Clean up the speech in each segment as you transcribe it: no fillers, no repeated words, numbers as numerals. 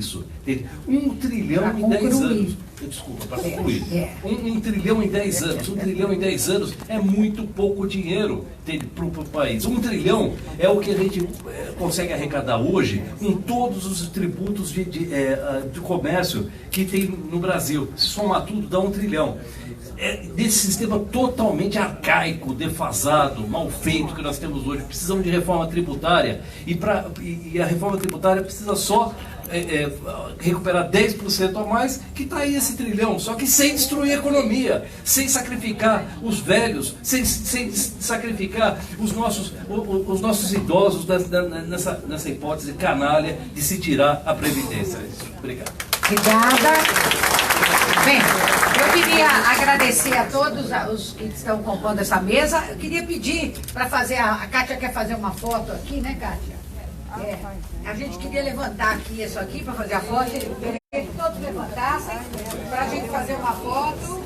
isso. 1 trilhão em 10 anos. Desculpa, para concluir. 1 trilhão em 10 anos. 1 trilhão em 10 anos é muito pouco dinheiro para o país. 1 trilhão é o que a gente consegue arrecadar hoje com todos os tributos de comércio que tem no Brasil. Se somar tudo, dá 1 trilhão. Desse sistema totalmente arcaico, defasado, mal feito que nós temos hoje. Precisamos de reforma tributária e a reforma tributária precisa só recuperar 10% a mais, que está aí esse trilhão, só que sem destruir a economia, sem sacrificar os velhos, sem sacrificar os nossos idosos nessa hipótese canalha de se tirar a Previdência. Obrigado. Obrigada. Bem, eu queria agradecer a todos os que estão compondo essa mesa. Eu queria pedir para fazer, a Kátia quer fazer uma foto aqui, né, Kátia? A gente queria levantar aqui isso aqui para fazer a foto. Eu queria que todos levantassem para a gente fazer uma foto.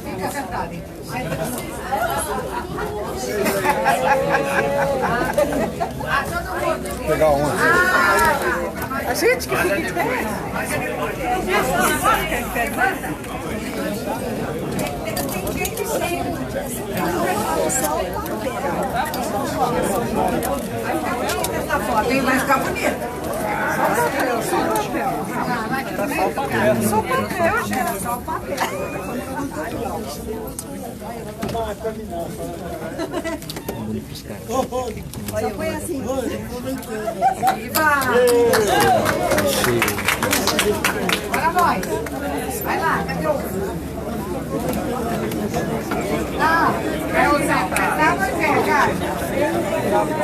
Fica sentado, então. Todo mundo. Pegar uma. A gente que fica de pé. Essa foto aí vai ficar bonita. Só o papel. Só o papel, gente. Só o papel. Só põe assim. Viva! Bora nós. Vai lá, cadê o... Ah, é o Zé. Tá, mas é, cara.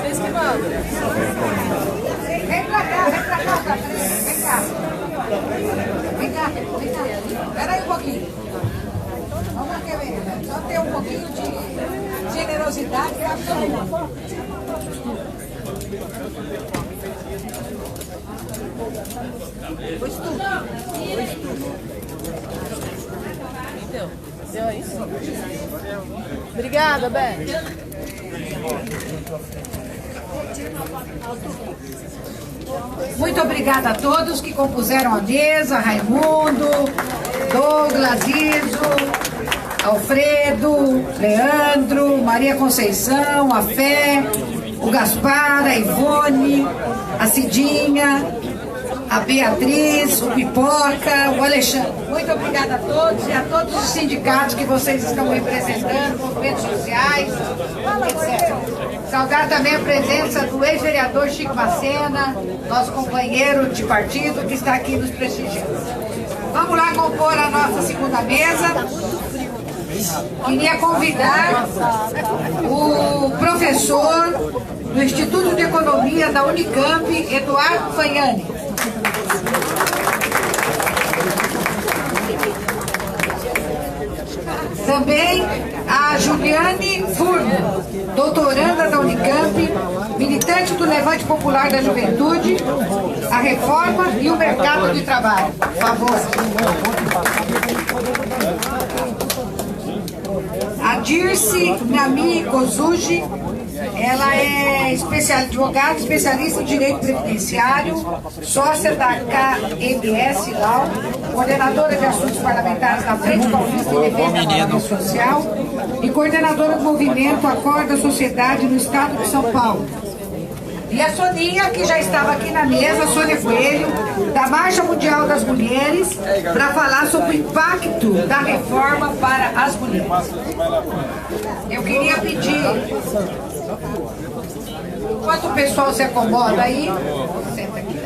Vocês que mandam. Vem pra cá, Patrícia. Vem cá. Vem cá. Espera aí um pouquinho. Vamos aqui, só ter um pouquinho de generosidade e absoluta. Pois tudo. Então, deu isso? Obrigada, Beth. Muito obrigada a todos que compuseram a mesa, Raimundo, Douglas, Iso, Alfredo, Leandro, Maria Conceição, a Fé, o Gaspar, a Ivone, a Cidinha, a Beatriz, o Pipoca, o Alexandre. Muito obrigada a todos e a todos os sindicatos que vocês estão representando, movimentos sociais, etc. Saudar também a presença do ex-vereador Chico Macena, nosso companheiro de partido que está aqui nos prestigiando. Vamos lá compor a nossa segunda mesa. Queria convidar o professor do Instituto de Economia da Unicamp, Eduardo Fagnani. Também a Juliane Furno, doutoranda da Unicamp, militante do Levante Popular da Juventude, a Reforma e o Mercado de Trabalho. Por favor. A Dirce Nami Kozuji, ela é advogada, especialista em direito previdenciário, sócia da KMS LAU, coordenadora de assuntos parlamentares da Frente Paulista em Defesa da Economia Social e coordenadora do movimento Acorda Sociedade no Estado de São Paulo. E a Soninha, que já estava aqui na mesa, a Sônia Coelho, da Marcha Mundial das Mulheres, para falar sobre o impacto da reforma para as mulheres. Eu queria pedir, enquanto o pessoal se acomoda aí, senta aqui.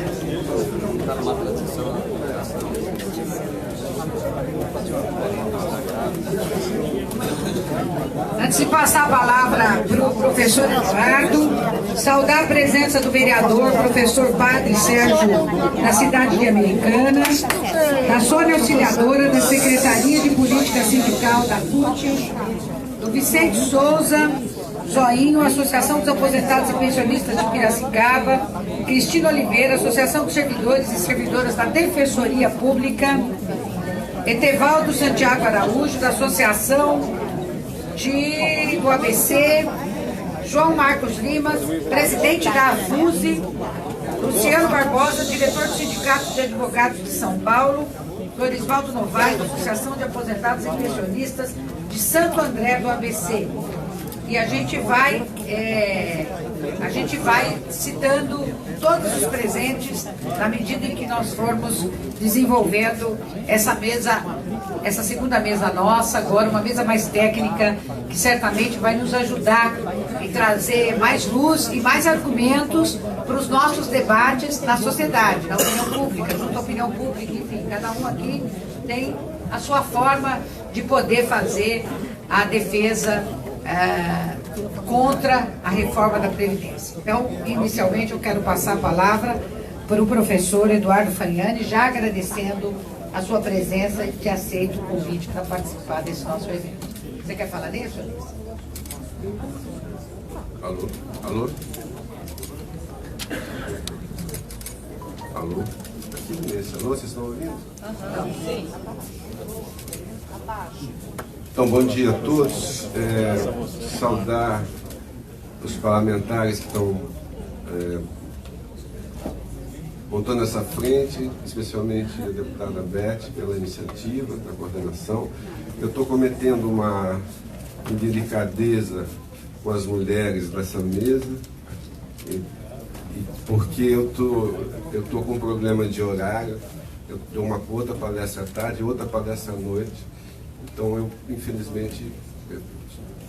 Antes de passar a palavra para o professor Eduardo, saudar a presença do vereador, professor Padre Sérgio, da cidade de Americana, da Sônia Auxiliadora, da Secretaria de Política Sindical da CUT, do Vicente Souza, Zoinho, Associação dos Aposentados e Pensionistas de Piracicaba, Cristina Oliveira, Associação dos Servidores e Servidoras da Defensoria Pública, Etevaldo Santiago Araújo, da Associação do ABC, João Marcos Lima, presidente da AFUSE, Luciano Barbosa, diretor do Sindicato de Advogados de São Paulo, Lorisvaldo Novaes, Associação de Aposentados e Pensionistas de Santo André do ABC. E a gente vai citando todos os presentes na medida em que nós formos desenvolvendo essa mesa, essa segunda mesa nossa, agora uma mesa mais técnica, que certamente vai nos ajudar e trazer mais luz e mais argumentos para os nossos debates na sociedade, na opinião pública, junto à opinião pública, enfim, cada um aqui tem a sua forma de poder fazer a defesa contra a reforma da Previdência. Então, inicialmente, eu quero passar a palavra para o professor Eduardo Fariani, já agradecendo a sua presença e ter aceito o convite para participar desse nosso evento. Você quer falar nisso, Alice? Alô? Alô? Alô? Aqui nesse alô, vocês estão ouvindo? Sim. Então, bom dia a todos. Saudar os parlamentares que estão montando essa frente, especialmente a deputada Beth, pela iniciativa, da coordenação. Eu estou cometendo uma indelicadeza com as mulheres dessa mesa, porque eu tô com um problema de horário. Eu dou uma outra palestra à tarde, outra palestra à noite. Então, eu, infelizmente,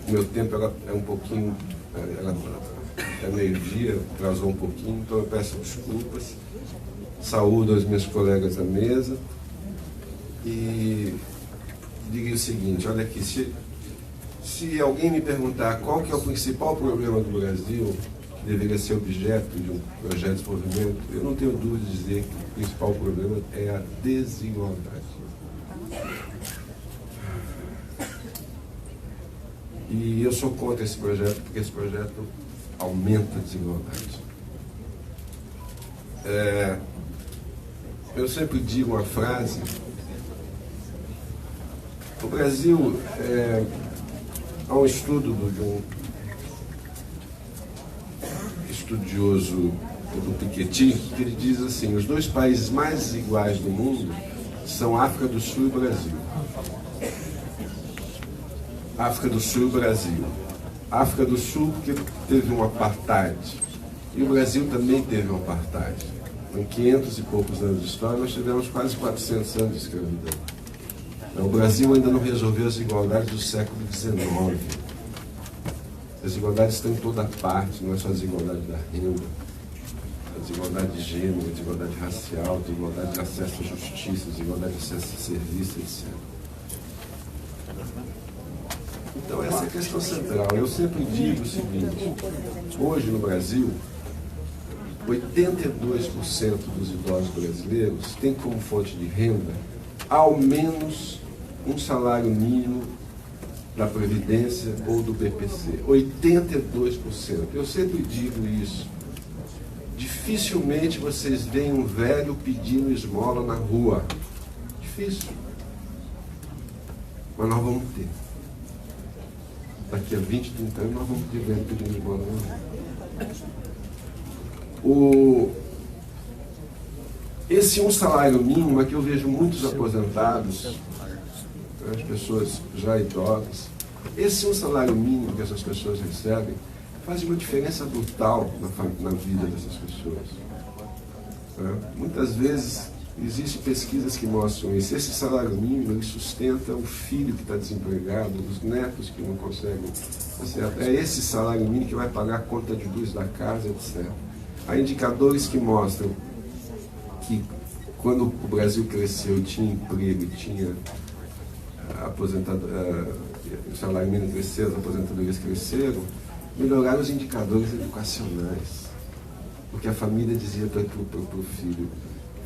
o meu tempo é um pouquinho, é meio-dia, atrasou um pouquinho, então eu peço desculpas. Saúdo as minhas colegas da mesa e digo o seguinte: olha aqui, se alguém me perguntar qual que é o principal problema do Brasil, que deveria ser objeto de um projeto de desenvolvimento, eu não tenho dúvida de dizer que o principal problema é a desigualdade. E eu sou contra esse projeto, porque esse projeto aumenta a desigualdade. Eu sempre digo uma frase: o Brasil, há um estudo de um estudioso do Piketty, que ele diz assim: os dois países mais desiguais do mundo são África do Sul e Brasil. África do Sul e Brasil. África do Sul porque teve um apartheid, e o Brasil também teve um apartheid. Em 500 e poucos anos de história, nós tivemos quase 400 anos de escravidão. O Brasil ainda não resolveu as desigualdades do século XIX. As desigualdades estão em toda parte, não é só a desigualdade da renda, a desigualdade de gênero, a desigualdade racial, a desigualdade de acesso à justiça, a desigualdade de acesso a serviços, etc. Então, essa é a questão central. Eu sempre digo o seguinte: hoje no Brasil, 82% dos idosos brasileiros têm como fonte de renda ao menos um salário mínimo da Previdência ou do BPC. 82%. Eu sempre digo isso. Dificilmente vocês veem um velho pedindo esmola na rua. Difícil. Mas nós vamos ter. Daqui a 20, 30 anos nós vamos ter velho pedindo esmola na rua. Esse um salário mínimo é que eu vejo muitos aposentados, as pessoas já idosas. Esse um salário mínimo que essas pessoas recebem faz uma diferença brutal na vida dessas pessoas. Muitas vezes existem pesquisas que mostram isso. Esse salário mínimo ele sustenta o filho que está desempregado, os netos que não conseguem. Tá certo? É esse salário mínimo que vai pagar a conta de luz da casa, etc. Há indicadores que mostram que quando o Brasil cresceu, tinha emprego e tinha o salário mínimo cresceu, as aposentadorias cresceram, melhoraram os indicadores educacionais. Porque a família dizia para o filho: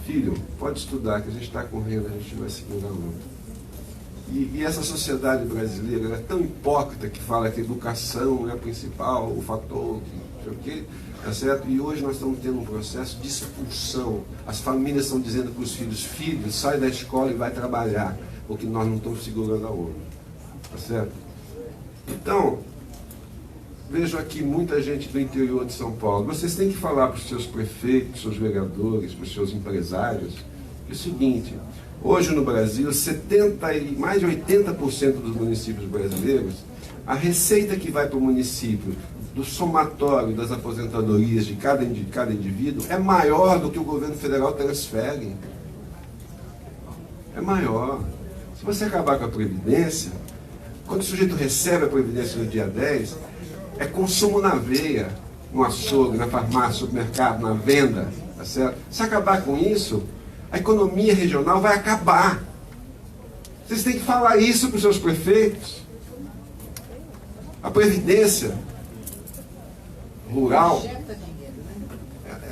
filho, pode estudar, que a gente está com renda, a gente vai segurar a onda. E essa sociedade brasileira é tão hipócrita que fala que a educação é o principal, o fator, não sei o quê. Tá certo? E hoje nós estamos tendo um processo de expulsão. As famílias estão dizendo para os filhos: filho, sai da escola e vai trabalhar, porque nós não estamos segurando a onda. Tá certo? Então, vejo aqui muita gente do interior de São Paulo. Vocês têm que falar para os seus prefeitos, seus vereadores, para os seus empresários, é o seguinte: hoje no Brasil, mais de 80% dos municípios brasileiros, a receita que vai para o município do somatório das aposentadorias de cada indivíduo é maior do que o governo federal transfere. É maior. Se você acabar com a Previdência, quando o sujeito recebe a Previdência no dia 10, é consumo na veia, no açougue, na farmácia, no supermercado, na venda, tá certo? Se acabar com isso, a economia regional vai acabar. Vocês têm que falar isso para os seus prefeitos. A Previdência rural,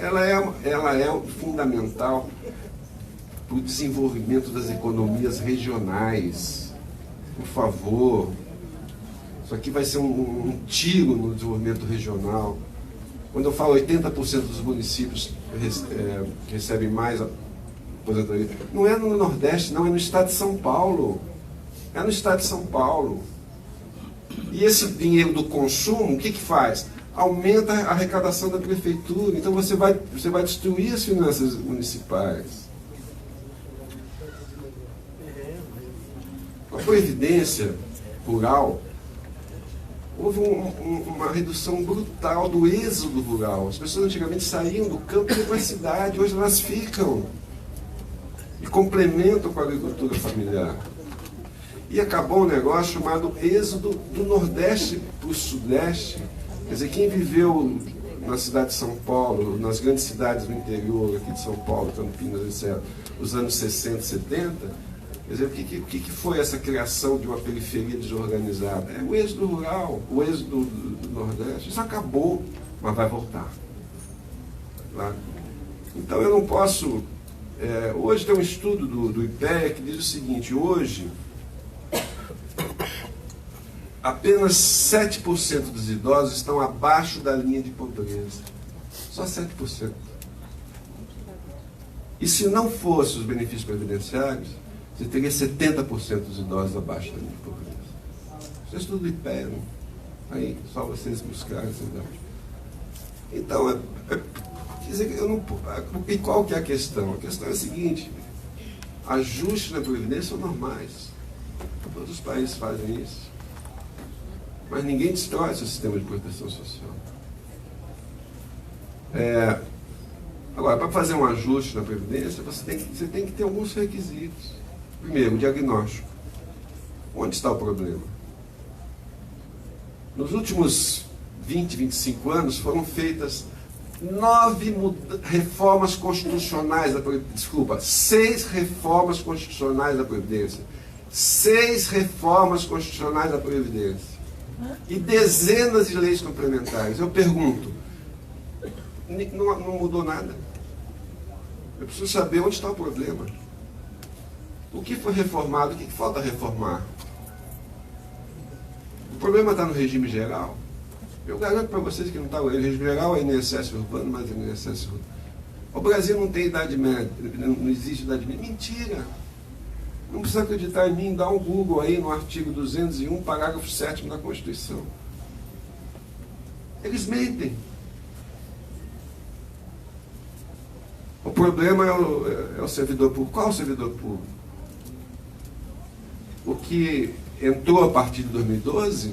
ela é fundamental para o desenvolvimento das economias regionais. Por favor, isso aqui vai ser um tiro no desenvolvimento regional. Quando eu falo 80% dos municípios recebem mais aposentadoria, não é no Nordeste, não, é no estado de São Paulo. É no estado de São Paulo. E esse dinheiro do consumo, o que faz? Aumenta a arrecadação da prefeitura. Então você vai destruir as finanças municipais. Com a Previdência rural, houve uma redução brutal do êxodo rural. As pessoas antigamente saíam do campo e iam para a cidade, hoje elas ficam e complementam com a agricultura familiar. E acabou um negócio chamado êxodo do Nordeste para o Sudeste. Quer dizer, quem viveu na cidade de São Paulo, nas grandes cidades do interior aqui de São Paulo, Campinas, etc., os anos 60, 70, quer dizer, o que foi essa criação de uma periferia desorganizada? É o êxodo rural, o êxodo do Nordeste. Isso acabou, mas vai voltar. Tá? Então eu não posso... hoje tem um estudo do IPEA que diz o seguinte: hoje apenas 7% dos idosos estão abaixo da linha de pobreza. Só 7%. E se não fossem os benefícios previdenciários, você teria 70% dos idosos abaixo da linha de pobreza. Isso é estudo do IPEA, né? Aí, só vocês buscarem esses dados. Então, quer dizer, e qual que é a questão? A questão é a seguinte: ajustes na Previdência são normais. Todos os países fazem isso. Mas ninguém destrói seu sistema de proteção social. Agora, para fazer um ajuste na Previdência, você tem que ter alguns requisitos. Primeiro, o diagnóstico. Onde está o problema? Nos últimos 20, 25 anos foram feitas reformas constitucionais da Previdência. Desculpa, 6 reformas constitucionais da Previdência. 6 reformas constitucionais da Previdência. E dezenas de leis complementares. Eu pergunto, não mudou nada. Eu preciso saber onde está o problema. O que foi reformado? O que falta reformar? O problema está no regime geral. Eu garanto para vocês que não está. O regime geral é INSS urbano, mas é INSS urbano. O Brasil não tem idade média, não existe idade média. Mentira! Não precisa acreditar em mim, dá um Google aí no artigo 201, parágrafo 7º da Constituição. Eles mentem. O problema é o servidor público. Qual é o servidor público? O que entrou a partir de 2012,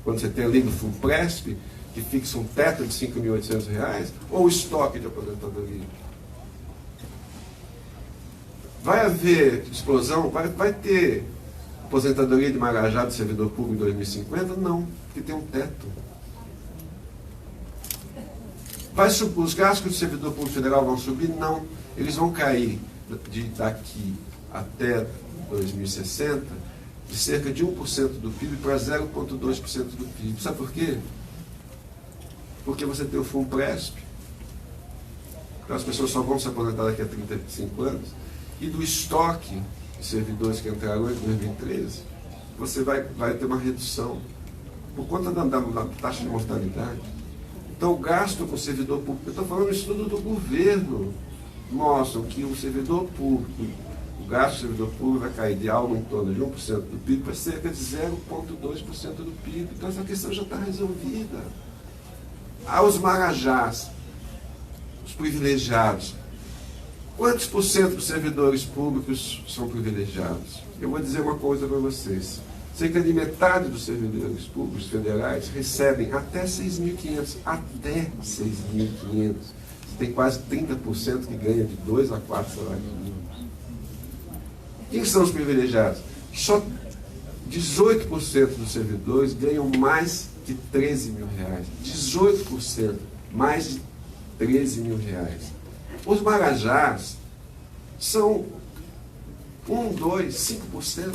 quando você tem a lei do FUNPRESP, que fixa um teto de R$ 5.800, ou o estoque de aposentadoria? Vai haver explosão? Vai ter aposentadoria de Marajá do servidor público em 2050? Não, porque tem um teto. Os gastos do servidor público federal vão subir? Não. Eles vão cair daqui até 2060 de cerca de 1% do PIB para 0,2% do PIB. Sabe por quê? Porque você tem o FUNPRESP, então as pessoas só vão se aposentar daqui a 35 anos, e do estoque de servidores que entraram em 2013, você vai ter uma redução por conta da taxa de mortalidade. Então, o gasto com o servidor público, eu estou falando do estudo do governo, mostram que o servidor público o gasto do servidor público vai cair de algo em torno de 1% do PIB para cerca de 0,2% do PIB. Então essa questão já está resolvida. Aos marajás, os privilegiados. Quantos por cento dos servidores públicos são privilegiados? Eu vou dizer uma coisa para vocês. Cerca de metade dos servidores públicos federais recebem até 6.500. Até 6.500. Tem quase 30% que ganha de 2 a 4 salários mínimos. Quem são os privilegiados? Só 18% dos servidores ganham mais de 13 mil reais. 18%, mais de 13 mil reais. Os marajás são 1, 2, 5%.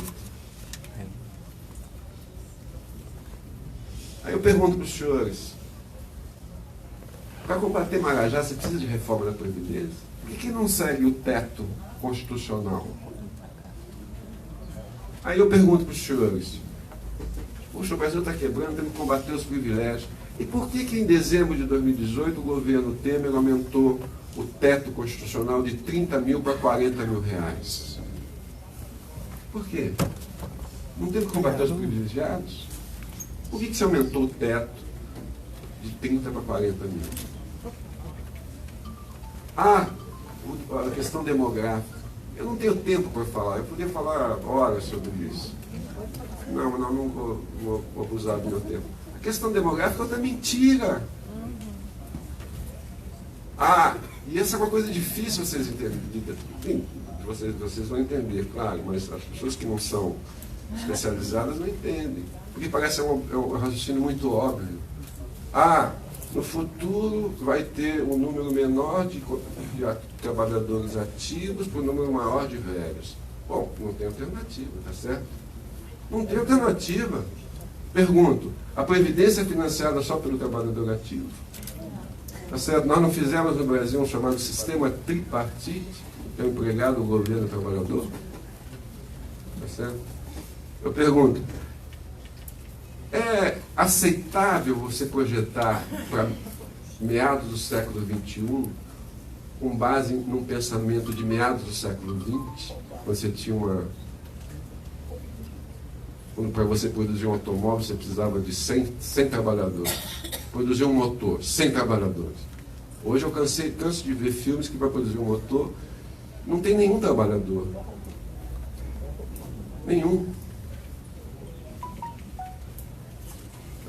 Aí eu pergunto para os senhores, para combater Marajá, você precisa de reforma da Previdência? Por que não segue o teto constitucional? Aí eu pergunto para os senhores, poxa, o Brasil está quebrando, temos que combater os privilégios. E por que em dezembro de 2018 o governo Temer aumentou o teto constitucional de 30 mil para 40 mil reais? Por quê? Não teve que combater os privilegiados? Por que se aumentou o teto de 30 para 40 mil? A questão demográfica. Eu não tenho tempo para falar, eu poderia falar horas sobre isso. Não vou abusar do meu tempo. A questão demográfica é outra mentira. E essa é uma coisa difícil vocês entenderem. Vocês vão entender, claro, mas as pessoas que não são especializadas não entendem. Porque parece um raciocínio muito óbvio. No futuro vai ter um número menor de trabalhadores ativos para um número maior de velhos. Bom, não tem alternativa, tá certo? Não tem alternativa. Pergunto, a Previdência é financiada só pelo trabalhador ativo? Tá certo? Nós não fizemos no Brasil um chamado sistema tripartite, que é o empregado, o governo e o trabalhador? Tá certo? Eu pergunto, é aceitável você projetar para meados do século XXI, com base num pensamento de meados do século XX, você tinha para você produzir um automóvel, você precisava de 100 trabalhadores. Produzir um motor, 100 trabalhadores. Hoje eu canso de ver filmes que para produzir um motor não tem nenhum trabalhador. Nenhum.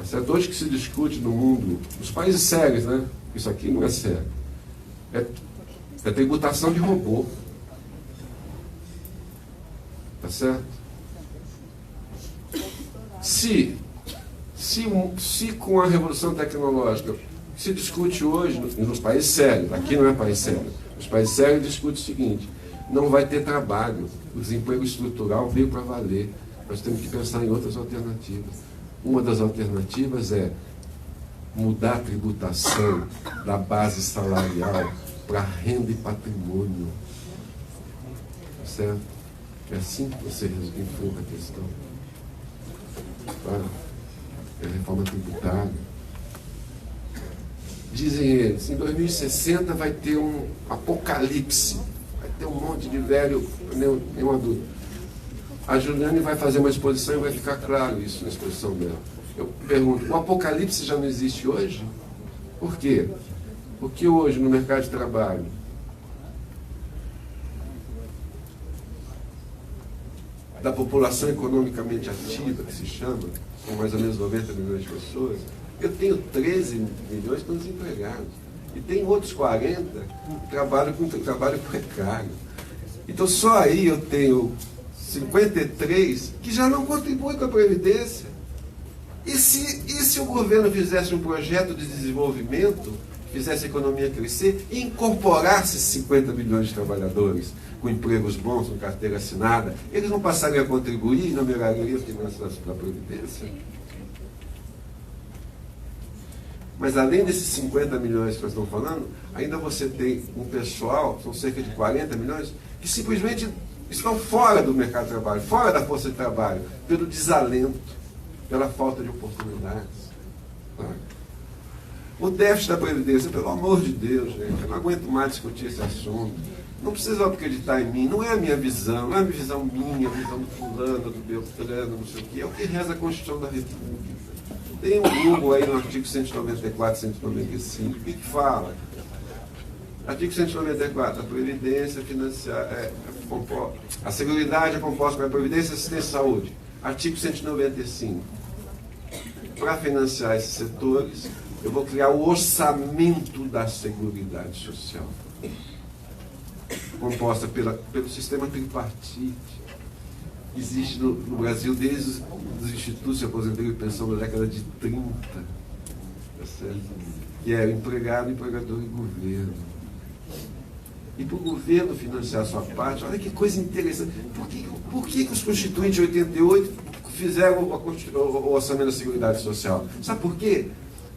Certo? Hoje que se discute no mundo, nos países sérios, né? Isso aqui não é sério. É tributação de robô. Tá certo? Se com a revolução tecnológica se discute hoje nos países sérios, aqui não é país sério, nos países sérios discute o seguinte, não vai ter trabalho, o desemprego estrutural veio para valer, nós temos que pensar em outras alternativas. Uma das alternativas é mudar a tributação da base salarial para renda e patrimônio. Certo? É assim que você enfrenta a questão. Claro. É a reforma tributária. Dizem eles, em 2060 vai ter um apocalipse. Vai ter um monte de velho, nenhuma dúvida. A Juliane vai fazer uma exposição e vai ficar claro isso na exposição dela. Eu pergunto, o apocalipse já não existe hoje? Por quê? Porque hoje, no mercado de trabalho, da população economicamente ativa, que se chama, com mais ou menos 90 milhões de pessoas, eu tenho 13 milhões que estão desempregados. E tem outros 40 que trabalham com trabalho precário. Então, só aí eu tenho 53 que já não contribuem com a Previdência. E se o governo fizesse um projeto de desenvolvimento, fizesse a economia crescer e incorporasse 50 milhões de trabalhadores com empregos bons, com carteira assinada, eles não passariam a contribuir na melhoria financeira da Previdência? Mas além desses 50 milhões que nós estamos falando, ainda você tem um pessoal, são cerca de 40 milhões, que simplesmente estão fora do mercado de trabalho, fora da força de trabalho, pelo desalento, pela falta de oportunidades. O déficit da Previdência, pelo amor de Deus, gente, eu não aguento mais discutir esse assunto. Não precisa acreditar em mim, não é a minha visão, não é a visão minha, a visão do fulano, do Beltrano, não sei o quê, é o que reza a Constituição da República. Tem um Google aí no artigo 194, 195, o que fala? Artigo 194, a Previdência financiar, a Seguridade é composta pela Previdência, Assistência e Saúde. Artigo 195. Para financiar esses setores, eu vou criar o orçamento da Seguridade Social, composta pelo sistema tripartite. Existe no Brasil desde os institutos de aposentadoria e pensão da década de 30, tá certo? Que é empregado, empregador e governo. E para o governo financiar a sua parte, olha que coisa interessante. Por que os constituintes de 88 fizeram o orçamento da Seguridade Social? Sabe por quê?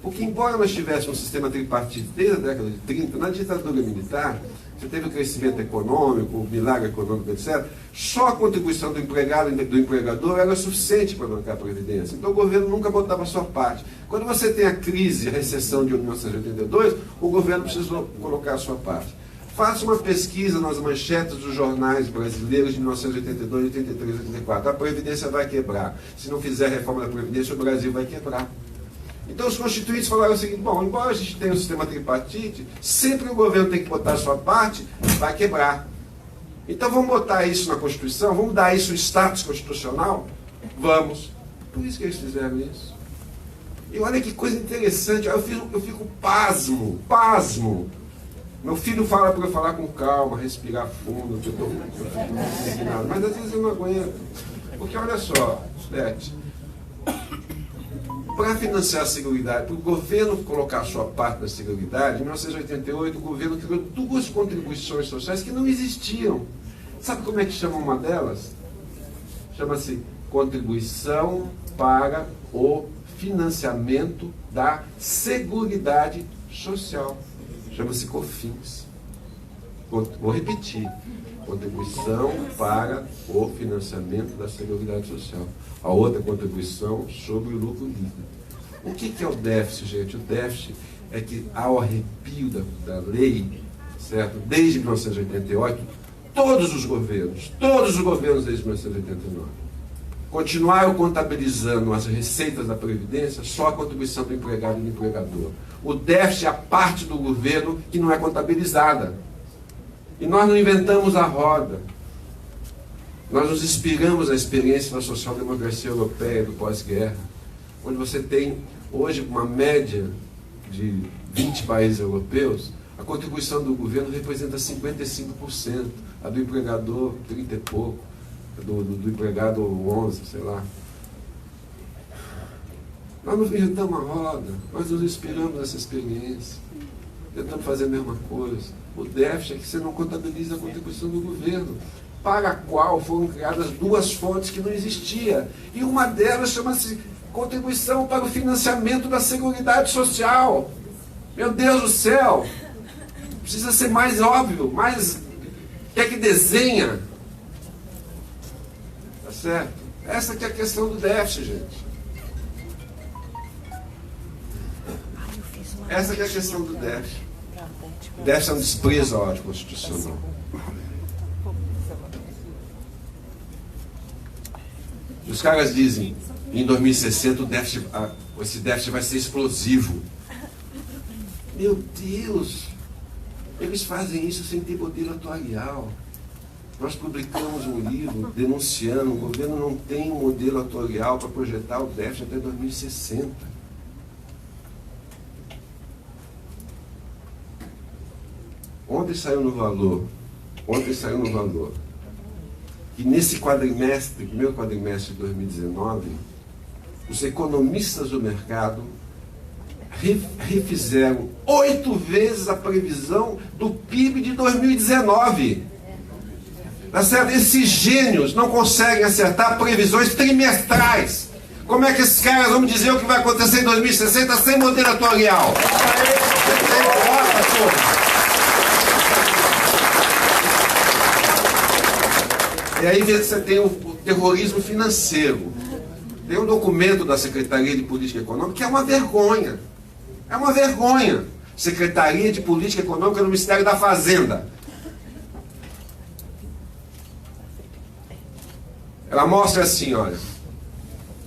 Porque, embora nós tivéssemos um sistema tripartite desde a década de 30, na ditadura militar, você teve o crescimento econômico, o milagre econômico, etc., só a contribuição do empregado e do empregador era suficiente para bancar a Previdência. Então o governo nunca botava a sua parte. Quando você tem a crise, a recessão de 1982, o governo precisou colocar a sua parte. Faça uma pesquisa nas manchetes dos jornais brasileiros de 1982, 83, 84. A Previdência vai quebrar. Se não fizer a reforma da Previdência, o Brasil vai quebrar. Então os constituintes falaram o seguinte: bom, embora a gente tenha um sistema tripartite, sempre o governo tem que botar a sua parte, vai quebrar. Então vamos botar isso na Constituição, vamos dar isso o status constitucional? Vamos. Por isso que eles fizeram isso. E olha que coisa interessante, eu fico pasmo. Meu filho fala para eu falar com calma, respirar fundo, que eu fico indignado, mas às vezes eu não aguento. Porque olha só, Beth, para financiar a Seguridade, para o governo colocar a sua parte da Seguridade, em 1988 o governo criou duas contribuições sociais que não existiam. Sabe como é que chama uma delas? Chama-se Contribuição para o Financiamento da Seguridade Social. Chama-se COFINS. Vou repetir. Contribuição para o financiamento da Seguridade Social. A outra contribuição sobre o lucro líquido. O que é o déficit, gente? O déficit é que, ao arrepio da lei, certo? Desde 1988, todos os governos desde 1989, continuaram contabilizando as receitas da Previdência só a contribuição do empregado e do empregador. O déficit é a parte do governo que não é contabilizada. E nós não inventamos a roda. Nós nos inspiramos na experiência da social-democracia europeia do pós-guerra, onde você tem hoje uma média de 20 países europeus, a contribuição do governo representa 55%, a do empregador 30 e pouco, do empregado 11, sei lá. Nós não inventamos a roda, nós nos inspiramos nessa experiência, tentamos fazer a mesma coisa. O déficit é que você não contabiliza a contribuição do governo, para a qual foram criadas duas fontes que não existiam. E uma delas chama-se Contribuição para o Financiamento da Seguridade Social. Meu Deus do céu! Precisa ser mais óbvio, mais... Quer que desenha? Tá certo? Essa que é a questão do déficit, gente. Essa que é a questão do déficit. O déficit é um desprezo à ordem constitucional. Os caras dizem, em 2060 esse déficit vai ser explosivo. Meu Deus! Eles fazem isso sem ter poder atuarial. Nós publicamos um livro denunciando, o governo não tem um modelo atuarial para projetar o déficit até 2060. Ontem saiu no Valor, que nesse quadrimestre, primeiro quadrimestre de 2019, os economistas do mercado refizeram 8 vezes a previsão do PIB de 2019. Tá certo? Esses gênios não conseguem acertar previsões trimestrais. Como é que esses caras vão dizer o que vai acontecer em 2060 sem modelo atuarial? E aí você tem o terrorismo financeiro. Tem um documento da Secretaria de Política Econômica que é uma vergonha. É uma vergonha. Secretaria de Política Econômica no Ministério da Fazenda. Ela mostra assim, olha,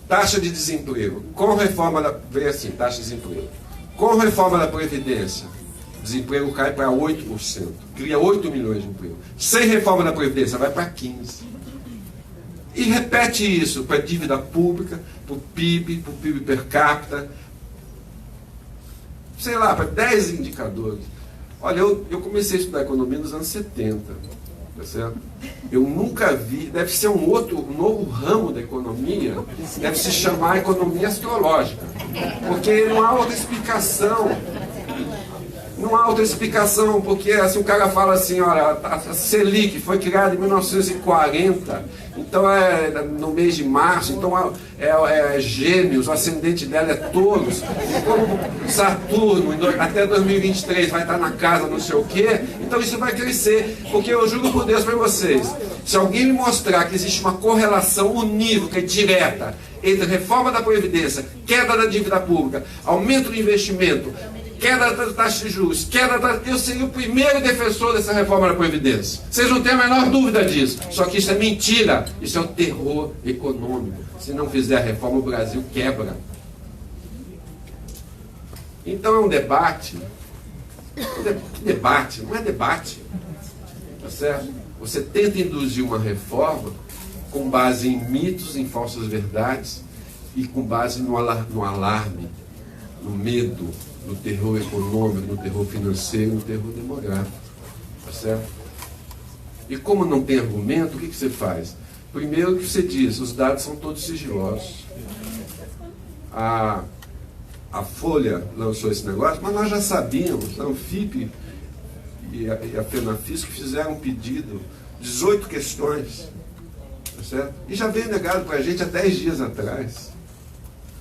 taxa de desemprego. Com reforma da... Vem assim, taxa de desemprego. Com reforma da Previdência, desemprego cai para 8%. Cria 8 milhões de emprego. Sem reforma da Previdência, vai para 15%. E repete isso para a dívida pública, para o PIB per capita, sei lá, para 10 indicadores. Olha, eu comecei a estudar economia nos anos 70, tá certo? Eu nunca vi, deve ser um novo ramo da economia, deve se chamar economia astrológica, porque não há outra explicação. Não há outra explicação, porque assim, o cara fala assim, olha, a Selic foi criada em 1940, então é no mês de março, então é Gêmeos, o ascendente dela é Touros, e como Saturno até 2023 vai estar na casa não sei o quê, então isso vai crescer, porque eu juro por Deus para vocês, se alguém me mostrar que existe uma correlação unívoca e direta entre reforma da Previdência, queda da dívida pública, aumento do investimento, queda da taxa de juros, eu seria o primeiro defensor dessa reforma da Previdência. Vocês não têm a menor dúvida disso. Só que isso é mentira. Isso é um terror econômico. Se não fizer a reforma, o Brasil quebra. Então é um debate. Debate, não é debate. Tá certo? Você tenta induzir uma reforma com base em mitos, em falsas verdades e com base no alarme, no medo, no terror econômico, no terror financeiro, no terror demográfico. Tá certo? E como não tem argumento, o que você faz? Primeiro que você diz, os dados são todos sigilosos. A Folha lançou esse negócio, mas nós já sabíamos, a Anfip e a FENAFIS que fizeram um pedido, 18 questões, tá certo? E já veio negado para a gente há 10 dias atrás.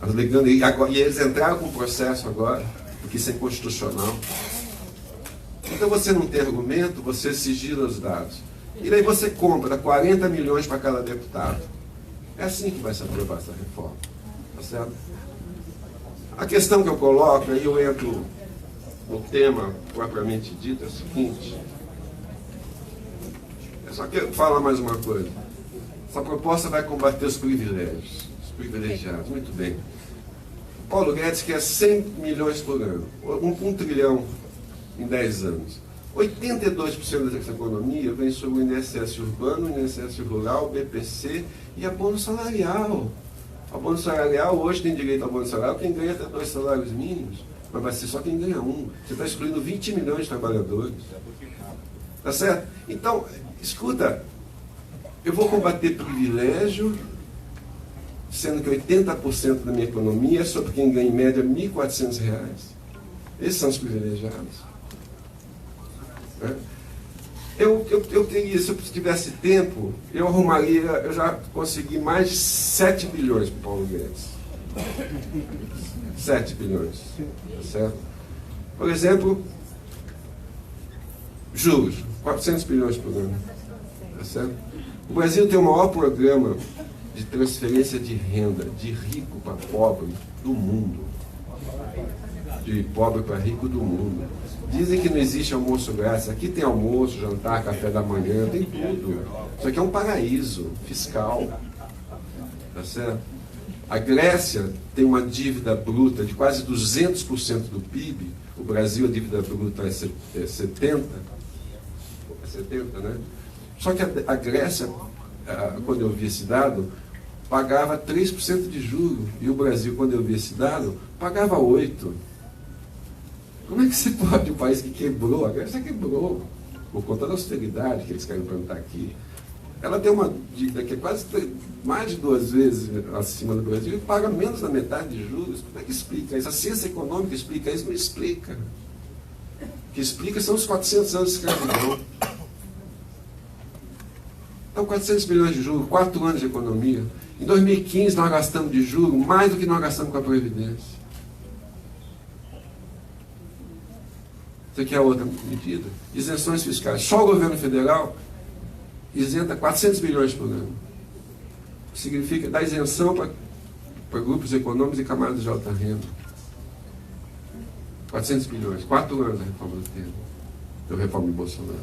Alegando, e eles entraram com o processo agora, porque isso é inconstitucional. Então você não tem argumento, você sigila os dados. E daí você compra 40 milhões para cada deputado. É assim que vai se aprovar essa reforma. Tá certo? A questão que eu coloco, aí eu entro no tema propriamente dito, é o seguinte. Eu só quero falar mais uma coisa. Essa proposta vai combater os privilégios. Os privilegiados. Muito bem. Paulo Guedes quer 100 milhões por ano. 1 trilhão em 10 anos. 82% dessa economia vem sobre o INSS urbano, o INSS rural, o BPC e a bônus salarial. A bônus salarial, hoje tem direito ao bônus salarial quem ganha até 2 salários mínimos, mas vai ser só quem ganha 1. Você está excluindo 20 milhões de trabalhadores. Tá certo? Então, escuta, eu vou combater privilégio, sendo que 80% da minha economia é sobre quem ganha em média R$ 1.400. Esses são os privilegiados. Eu teria, se eu tivesse tempo, eu arrumaria, eu já consegui mais de 7 bilhões para o Paulo Guedes. 7 bilhões. Tá certo? Por exemplo, juros, 400 bilhões por ano. Tá certo? O Brasil tem o maior programa de transferência de renda, de rico para pobre do mundo. De pobre para rico do mundo. Dizem que não existe almoço grátis. Aqui tem almoço, jantar, café da manhã, tem tudo. Isso aqui é um paraíso fiscal. Tá certo? A Grécia tem uma dívida bruta de quase 200% do PIB. O Brasil, a dívida bruta é 70%. É 70%, né? Só que a Grécia, quando eu vi esse dado, pagava 3% de juros. E o Brasil, quando eu vi esse dado, pagava 8%. Como é que se pode, um país que quebrou, a Grécia quebrou, por conta da austeridade que eles querem implantar aqui. Ela tem uma dívida que é quase mais de 2 vezes acima do Brasil e paga menos da metade de juros. Como é que explica isso? A ciência econômica explica isso? Não explica. O que explica são os 400 anos de escravidão. Então, 400 bilhões de juros, 4 anos de economia. Em 2015, nós gastamos de juros mais do que nós gastamos com a Previdência. Isso aqui é outra medida. Isenções fiscais. Só o governo federal isenta 400 bilhões por ano. Significa dar isenção para grupos econômicos e camadas de alta renda. 400 bilhões. 4 anos a reforma do tempo. Da reforma de Bolsonaro.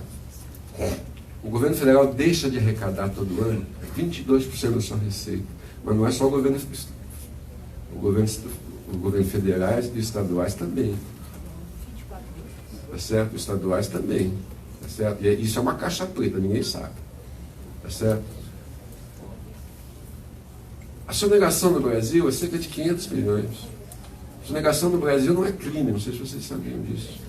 O governo federal deixa de arrecadar todo ano 22% da sua receita. Mas não é só o governo federais e estaduais também. Tá certo? Os estaduais também. Tá certo? E isso é uma caixa preta, ninguém sabe. Tá certo? A sonegação no Brasil é cerca de 500 bilhões. A sonegação no Brasil não é crime, não sei se vocês sabiam disso.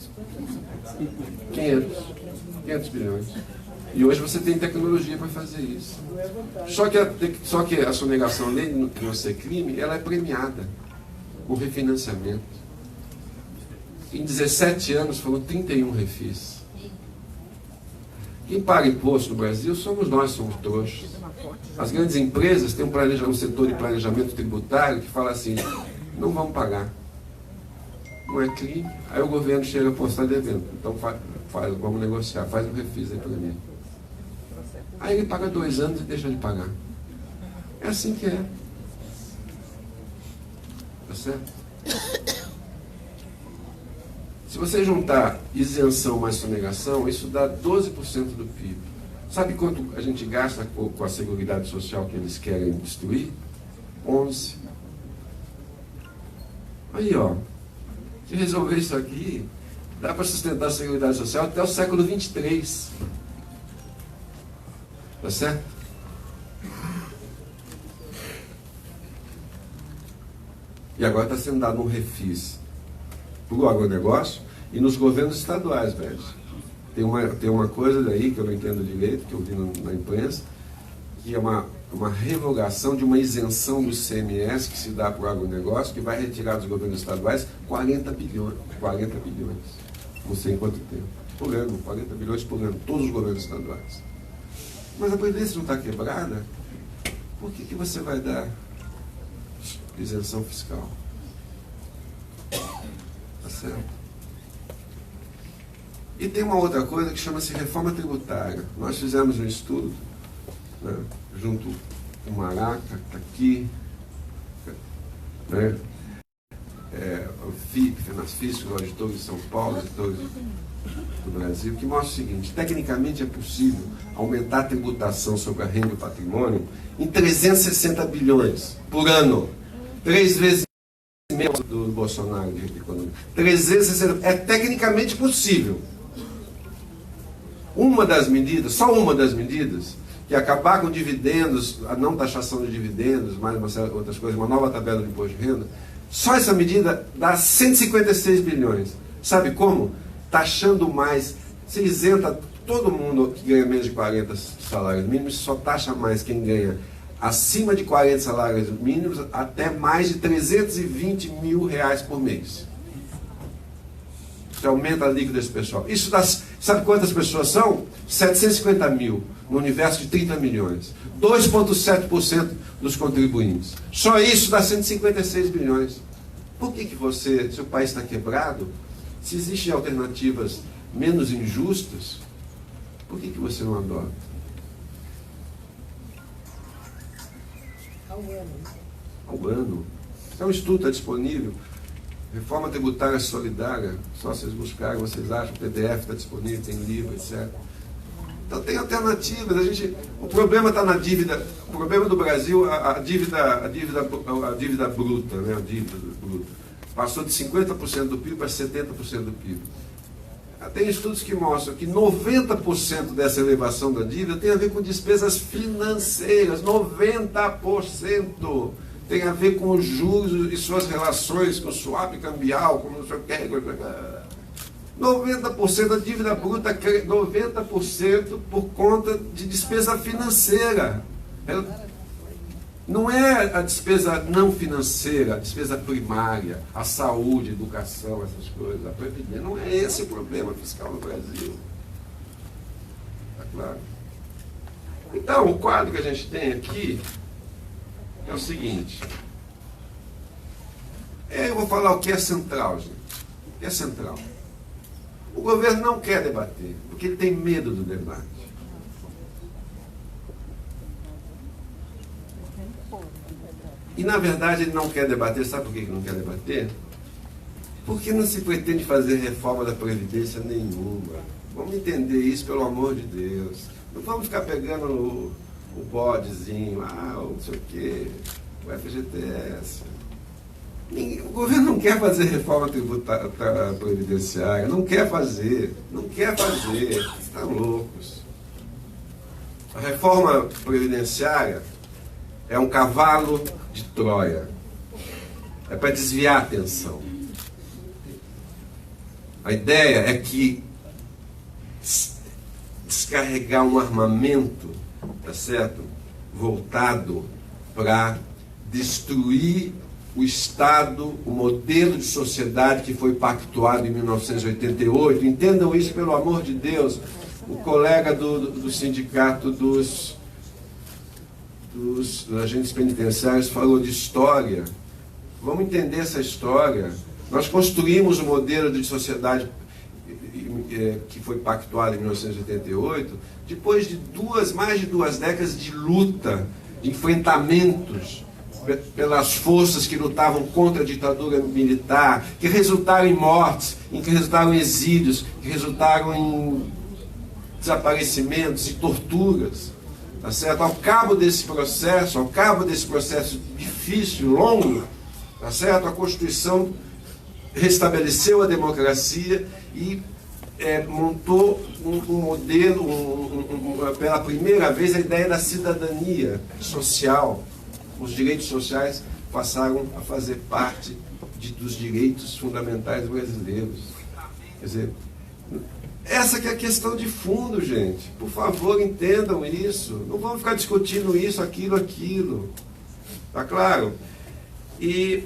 500 bilhões. E hoje você tem tecnologia para fazer isso. Só que a sonegação, além de não ser crime, ela é premiada com refinanciamento. Em 17 anos foram 31 refis. Quem paga imposto no Brasil somos nós, somos trouxas. As grandes empresas têm um setor de planejamento tributário que fala assim, não vamos pagar. Não é crime. Aí o governo chega, pô, está devendo. Então vamos negociar, faz um refis aí para mim. Aí ele paga 2 anos e deixa de pagar. É assim que é. Tá certo? Se você juntar isenção mais sonegação, isso dá 12% do PIB. Sabe quanto a gente gasta com a Seguridade Social que eles querem destruir? 11. Aí, ó. Se resolver isso aqui, dá para sustentar a Seguridade Social até o século 23. Tá certo? E agora está sendo dado um refis para o agronegócio e nos governos estaduais, velho. Tem uma coisa daí que eu não entendo direito, que eu vi na imprensa, que é uma revogação de uma isenção do ICMS que se dá para o agronegócio, que vai retirar dos governos estaduais 40 bilhões. Não sei em quanto tempo. Por ano, 40 bilhões por ano, todos os governos estaduais. Mas a Previdência não está quebrada, por que você vai dar isenção fiscal? Tá certo? E tem uma outra coisa que chama-se reforma tributária. Nós fizemos um estudo, né, junto com o Maraca, que está aqui, né, o FIP, FENASFISC, o auditor de São Paulo, auditores do Brasil, que mostra o seguinte: tecnicamente é possível aumentar a tributação sobre a renda e o patrimônio em 360 bilhões por ano. 3 vezes e meio do Bolsonaro de economia. 360, é tecnicamente possível. Uma das medidas, só uma das medidas, que é acabar com dividendos, a não taxação de dividendos, mais outras coisas, uma nova tabela de imposto de renda, só essa medida dá 156 bilhões. Sabe como? Taxando mais, se isenta todo mundo que ganha menos de 40 salários mínimos, só taxa mais quem ganha acima de 40 salários mínimos até mais de 320 mil reais por mês. Isso aumenta a líquida desse pessoal. Isso dá, sabe quantas pessoas são? 750 mil, no universo de 30 milhões. 2,7% dos contribuintes. Só isso dá 156 bilhões. Por que você, se o país está quebrado, se existem alternativas menos injustas, por que você não adota? Ao ano. É um estudo, está disponível. Reforma tributária solidária, só vocês buscarem, vocês acham, o PDF está disponível, tem livro, etc. Então tem alternativas. O problema está na dívida. O problema do Brasil, a dívida bruta, né? A dívida bruta. Passou de 50% do PIB para 70% do PIB. Tem estudos que mostram que 90% dessa elevação da dívida tem a ver com despesas financeiras. 90%! Tem a ver com os juros e suas relações com o swap cambial, como não sei o que. 90% da dívida bruta, 90% por conta de despesa financeira. Não é a despesa não financeira, a despesa primária, a saúde, a educação, essas coisas. A Previdência. Não é esse o problema fiscal no Brasil. Está claro? Então, o quadro que a gente tem aqui é o seguinte. Eu vou falar o que é central, gente. O que é central? O governo não quer debater, porque ele tem medo do debate. E, na verdade, ele não quer debater. Sabe por que ele não quer debater? Porque não se pretende fazer reforma da Previdência nenhuma. Vamos entender isso, pelo amor de Deus. Não vamos ficar pegando o bodezinho, não sei o quê, o FGTS. O governo não quer fazer reforma tributária previdenciária, não quer fazer, estão loucos. A reforma previdenciária é um cavalo de Troia, é para desviar a atenção. A ideia é que descarregar um armamento, tá certo? Voltado para destruir o Estado, o modelo de sociedade que foi pactuado em 1988. Entendam isso, pelo amor de Deus. O colega do sindicato dos agentes penitenciários falou de história. Vamos entender essa história. Nós construímos o modelo de sociedade que foi pactuado em 1988, depois de mais de duas décadas de luta, de enfrentamentos pelas forças que lutavam contra a ditadura militar, que resultaram em mortes, que resultaram em exílios, que resultaram em desaparecimentos e torturas. Tá certo? Ao cabo desse processo difícil, longo, tá certo? A Constituição restabeleceu a democracia e montou um modelo, pela primeira vez, a ideia da cidadania social. Os direitos sociais passaram a fazer parte dos direitos fundamentais brasileiros. Quer dizer, essa que é a questão de fundo, gente. Por favor, entendam isso. Não vamos ficar discutindo isso, aquilo. Tá claro? E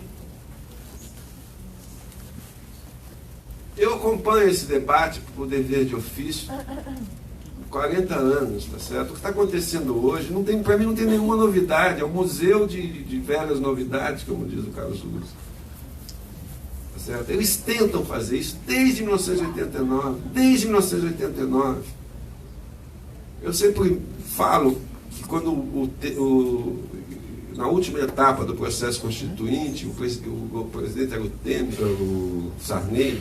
eu acompanho esse debate por dever de ofício, 40 anos, tá certo? O que está acontecendo hoje, para mim não tem nenhuma novidade, é um museu de velhas novidades, como diz o Carlos Luz. Tá certo? Eles tentam fazer isso desde 1989. Eu sempre falo que quando na última etapa do processo constituinte, o presidente era o Sarney.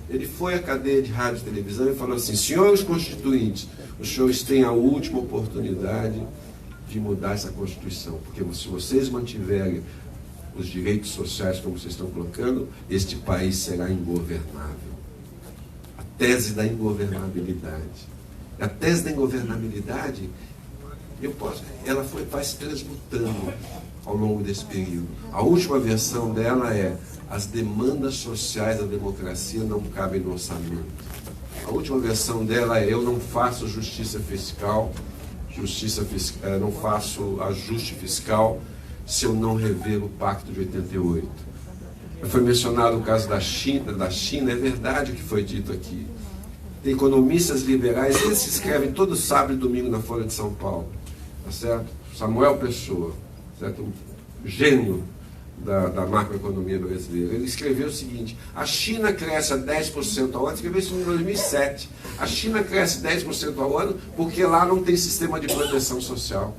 Ele foi à cadeia de rádio e televisão e falou assim: senhores constituintes, os senhores têm a última oportunidade de mudar essa Constituição, porque se vocês mantiverem os direitos sociais como vocês estão colocando, este país será ingovernável. A tese da ingovernabilidade. A tese da ingovernabilidade, ela vai se transmutando ao longo desse período. A última versão dela é: as demandas sociais da democracia não cabem no orçamento. A última versão dela é: eu não faço justiça fiscal, não faço ajuste fiscal se eu não rever o Pacto de 88. Foi mencionado o caso da China, é verdade o que foi dito aqui. Tem economistas liberais, eles se escrevem todo sábado e domingo na Folha de São Paulo, tá certo? Samuel Pessoa, certo? Um gênio da macroeconomia brasileira. Ele escreveu o seguinte: a China cresce a 10% ao ano, escreveu isso em 2007. A China cresce 10% ao ano porque lá não tem sistema de proteção social.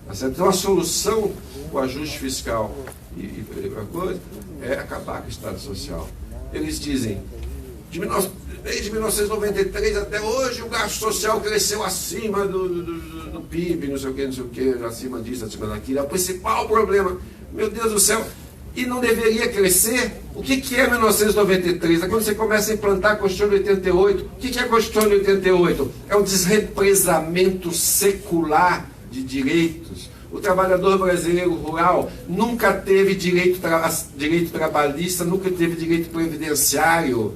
Tá certo? Então a solução, o ajuste fiscal e a coisa, é acabar com o Estado Social. Eles dizem, desde 1993 até hoje o gasto social cresceu acima do PIB, não sei o que, acima disso, acima daquilo. É o principal problema. Meu Deus do céu, e não deveria crescer? O que é 1993? É quando você começa a implantar a Constituição de 88. O que é a Constituição de 88? É um desrepresamento secular de direitos. O trabalhador brasileiro rural nunca teve direito trabalhista, nunca teve direito previdenciário.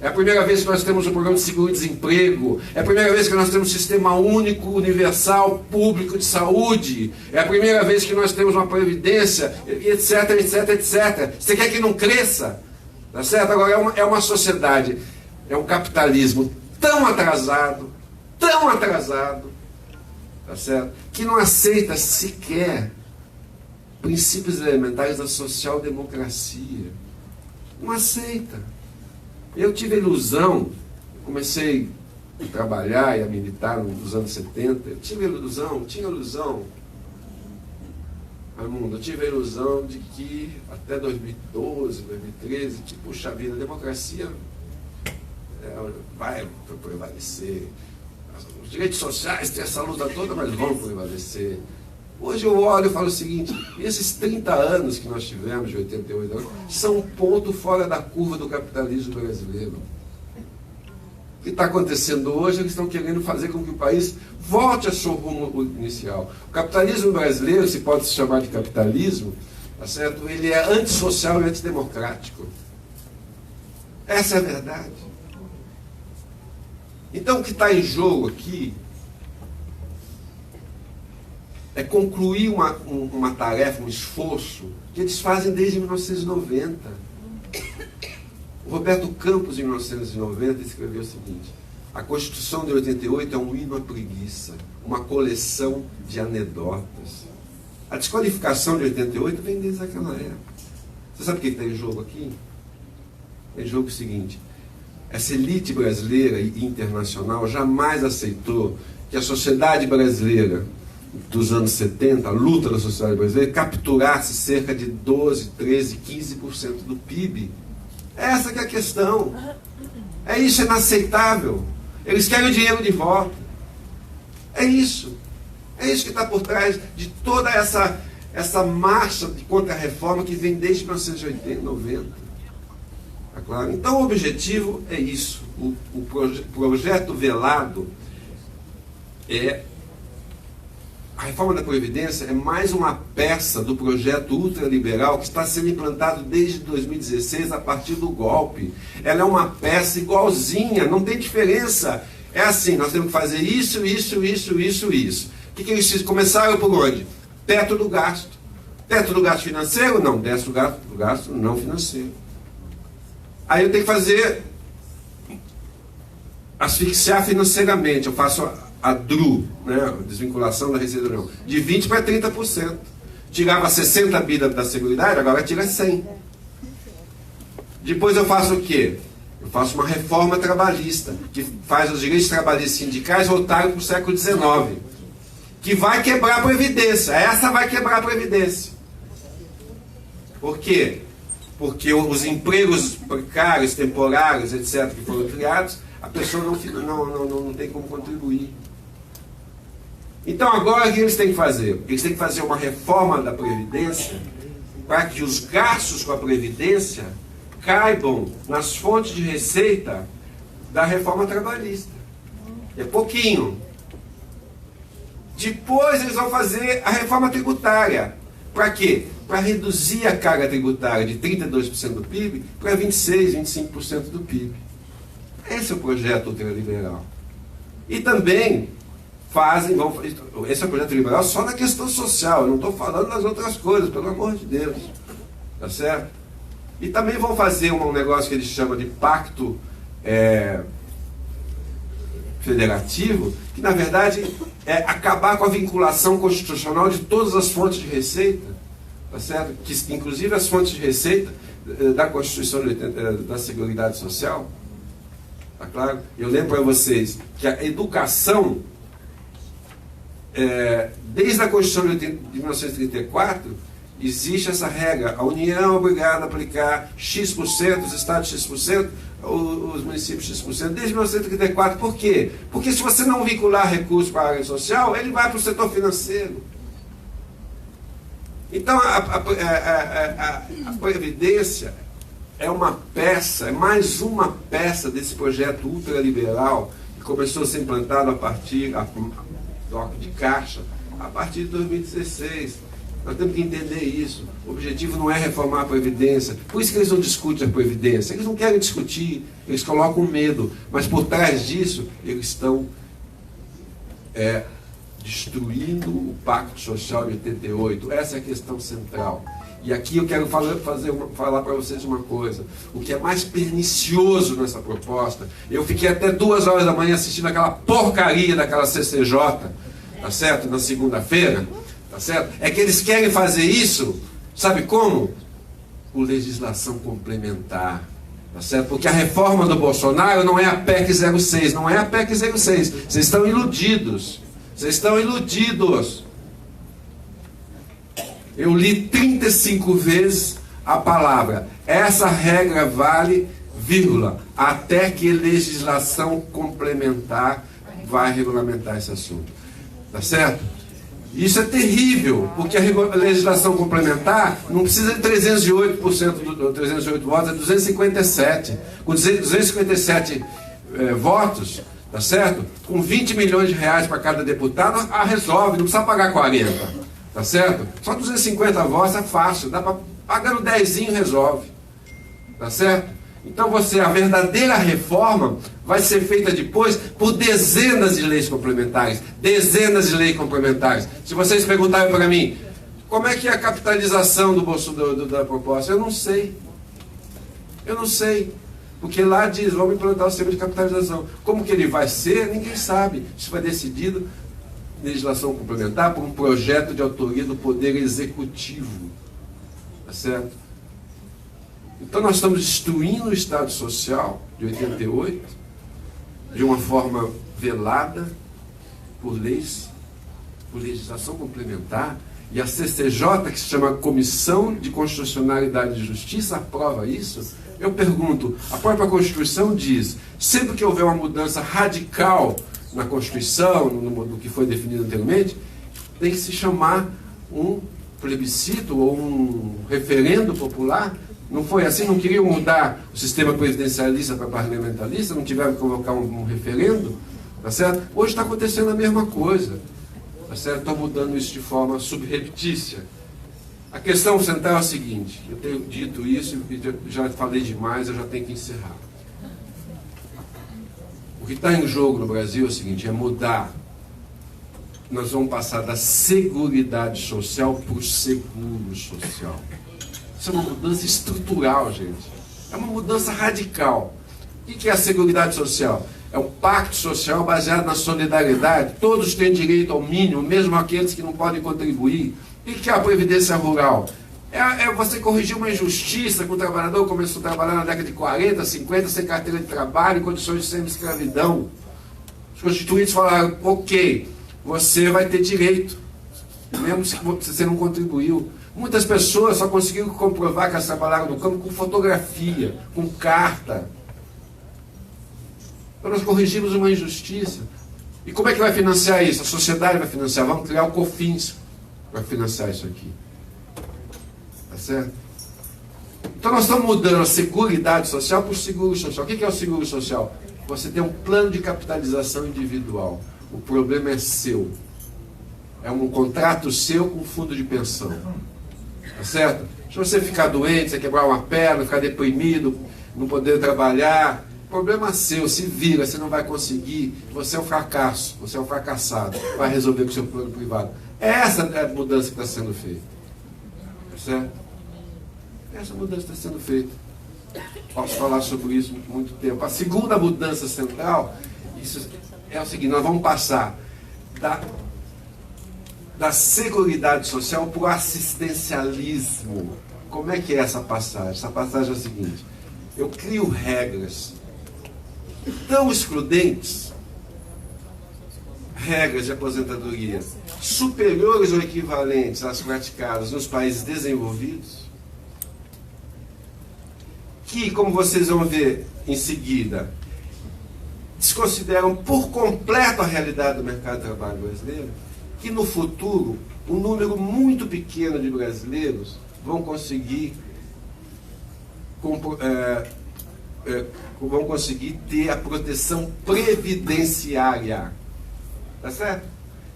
É a primeira vez que nós temos um programa de seguro-desemprego. É a primeira vez que nós temos um sistema único, universal, público de saúde. É a primeira vez que nós temos uma previdência, etc, etc, etc. Você quer que não cresça? Tá certo? Agora é uma sociedade, é um capitalismo tão atrasado, tá certo? Que não aceita sequer princípios elementares da social-democracia. Não aceita. Eu tive a ilusão, comecei a trabalhar e a militar nos anos 70, eu tinha a ilusão, Raimundo, eu tive a ilusão de que até 2012, 2013, que, puxa vida, a democracia vai prevalecer, os direitos sociais têm essa luta toda, mas vão prevalecer. Hoje eu olho e falo o seguinte, esses 30 anos que nós tivemos, de 88 anos, são um ponto fora da curva do capitalismo brasileiro. O que está acontecendo hoje, eles estão querendo fazer com que o país volte a seu rumo inicial. O capitalismo brasileiro, se pode se chamar de capitalismo, tá certo? Ele é antissocial e antidemocrático. Essa é a verdade. Então, o que está em jogo aqui é concluir uma tarefa, um esforço que eles fazem desde 1990. O Roberto Campos, em 1990, escreveu o seguinte: a Constituição de 88 é um hino à preguiça, uma coleção de anedotas. A desqualificação de 88 vem desde aquela época. Você sabe o que está em jogo aqui? Em jogo o seguinte: essa elite brasileira e internacional jamais aceitou que a sociedade brasileira dos anos 70, a luta da sociedade brasileira, capturasse cerca de 12, 13, 15% do PIB. Essa que é a questão. É isso, é inaceitável. Eles querem o dinheiro de volta. É isso. É isso que está por trás de toda essa marcha de contra-reforma que vem desde 1980, 90. Tá claro? Então o objetivo é isso. O projeto velado é... A reforma da Previdência é mais uma peça do projeto ultraliberal que está sendo implantado desde 2016 a partir do golpe. Ela é uma peça igualzinha, não tem diferença. É assim, nós temos que fazer isso, isso, isso, isso, isso. O que eles começaram por onde? Teto do gasto. Teto do gasto financeiro? Não, teto do gasto não financeiro. Aí eu tenho que fazer asfixiar financeiramente. Eu faço a DRU, né, a desvinculação da receita da União, de 20% para 30%. Tirava 60 bi da Seguridade, agora tira 100. Depois eu faço o quê? Eu faço uma reforma trabalhista, que faz os direitos trabalhistas sindicais voltarem para o século XIX, que vai quebrar a Previdência. Essa vai quebrar a Previdência. Por quê? Porque os empregos precários, temporários, etc., que foram criados, a pessoa não tem como contribuir. Então agora o que eles têm que fazer? Eles têm que fazer uma reforma da Previdência para que os gastos com a Previdência caibam nas fontes de receita da reforma trabalhista. É pouquinho. Depois eles vão fazer a reforma tributária. Para quê? Para reduzir a carga tributária de 32% do PIB para 26%, 25% do PIB. Esse é o projeto ultraliberal. E também esse é o projeto liberal só na questão social, eu não estou falando das outras coisas, pelo amor de Deus. Tá certo? E também vão fazer um negócio que eles chamam de pacto federativo, que na verdade é acabar com a vinculação constitucional de todas as fontes de receita, tá certo? Que inclusive as fontes de receita da Constituição da Seguridade Social. Tá claro? Eu lembro para vocês que a educação, desde a Constituição de 1934, existe essa regra. A União é obrigada a aplicar X%, os estados X%, os municípios X%, desde 1934. Por quê? Porque se você não vincular recursos para a área social, ele vai para o setor financeiro. Então, a Previdência é uma peça, é mais uma peça desse projeto ultraliberal que começou a ser implantado a partir de caixa, a partir de 2016. Nós temos que entender isso. O objetivo não é reformar a Previdência. Por isso que eles não discutem a Previdência. Eles não querem discutir, eles colocam medo. Mas por trás disso, eles estão destruindo o Pacto Social de 88. Essa é a questão central. E aqui eu quero falar para vocês uma coisa. O que é mais pernicioso nessa proposta, eu fiquei até 2 horas da manhã assistindo aquela porcaria daquela CCJ, tá certo? Na segunda-feira, tá certo? É que eles querem fazer isso, sabe como? Com legislação complementar, tá certo? Porque a reforma do Bolsonaro não é a PEC 06, não é a PEC 06. Vocês estão iludidos. Vocês estão iludidos. Eu li 35 vezes a palavra. Essa regra vale, vírgula, até que legislação complementar vai regulamentar esse assunto. Tá certo? Isso é terrível, porque a legislação complementar não precisa de 308 votos, é 257. Com 257 votos, tá certo? Com 20 milhões de reais para cada deputado, resolve, não precisa pagar 40, tá certo? Só 250 votos é fácil, dá para pagando 10 resolve, tá certo? Então a verdadeira reforma vai ser feita depois por dezenas de leis complementares. Dezenas de leis complementares. Se vocês perguntarem para mim, como é que é a capitalização do bolso da proposta? Eu não sei. Eu não sei. Porque lá diz, vamos implantar o sistema de capitalização. Como que ele vai ser, ninguém sabe. Isso vai decidido, legislação complementar, por um projeto de autoria do Poder Executivo. Tá certo? Então nós estamos destruindo o Estado Social de 88 de uma forma velada por leis, por legislação complementar, e a CCJ, que se chama Comissão de Constitucionalidade e Justiça, aprova isso. Eu pergunto, a própria Constituição diz, sempre que houver uma mudança radical na Constituição, no que foi definido anteriormente, tem que se chamar um plebiscito ou um referendo popular. Não foi assim? Não queriam mudar o sistema presidencialista para parlamentarista? Não tiveram que convocar um referendo? Tá certo? Hoje está acontecendo a mesma coisa. Tá certo? Estão mudando isso de forma subreptícia. A questão central é a seguinte, eu tenho dito isso e já falei demais, eu já tenho que encerrar. O que está em jogo no Brasil é o seguinte, é mudar. Nós vamos passar da seguridade social para o seguro social. Isso é uma mudança estrutural, gente. É uma mudança radical. O que é a seguridade social? É um pacto social baseado na solidariedade. Todos têm direito ao mínimo, mesmo aqueles que não podem contribuir. O que é a previdência rural? É você corrigir uma injustiça que o trabalhador começou a trabalhar na década de 40, 50, sem carteira de trabalho, em condições de semi-escravidão. Os constituintes falaram, ok, você vai ter direito, mesmo se você não contribuiu. Muitas pessoas só conseguiram comprovar que elas trabalharam no campo com fotografia, com carta. Então nós corrigimos uma injustiça. E como é que vai financiar isso? A sociedade vai financiar. Vamos criar o COFINS para financiar isso aqui. Tá certo? Então nós estamos mudando a seguridade social para o seguro social. O que é o seguro social? Você tem um plano de capitalização individual. O problema é seu. É um contrato seu com fundo de pensão. Tá certo? Se você ficar doente, você quebrar uma perna, ficar deprimido, não poder trabalhar, problema seu, se vira, você não vai conseguir, você é um fracasso, você é um fracassado, vai resolver com o seu plano privado. Essa é a mudança que está sendo feita. Tá certo? Essa mudança está sendo feita. Posso falar sobre isso há muito tempo. A segunda mudança central, isso é o seguinte, nós vamos passar da seguridade social para o assistencialismo. Como é que é essa passagem? Essa passagem é a seguinte, eu crio regras tão excludentes, regras de aposentadoria superiores ou equivalentes às praticadas nos países desenvolvidos, que, como vocês vão ver em seguida, desconsideram por completo a realidade do mercado de trabalho brasileiro, que no futuro um número muito pequeno de brasileiros vão conseguir ter a proteção previdenciária. Tá certo?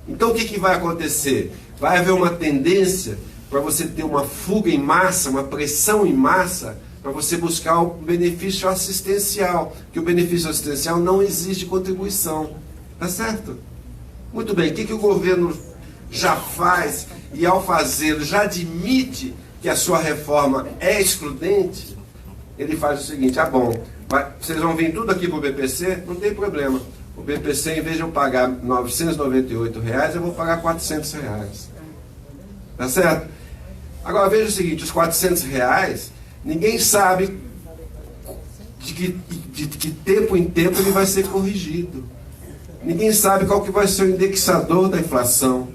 Então o que vai acontecer? Vai haver uma tendência para você ter uma fuga em massa, uma pressão em massa, para você buscar o benefício assistencial. Que o benefício assistencial não exige contribuição. Tá certo? Muito bem, o que o governo já faz e ao fazê-lo já admite que a sua reforma é excludente? Ele faz o seguinte, bom, vocês vão vir tudo aqui para o BPC? Não tem problema. O BPC, em vez de eu pagar R$ 998, eu vou pagar R$ 400. Tá certo? Agora veja o seguinte, os R$ 400, ninguém sabe de que tempo em tempo ele vai ser corrigido. Ninguém sabe qual que vai ser o indexador da inflação.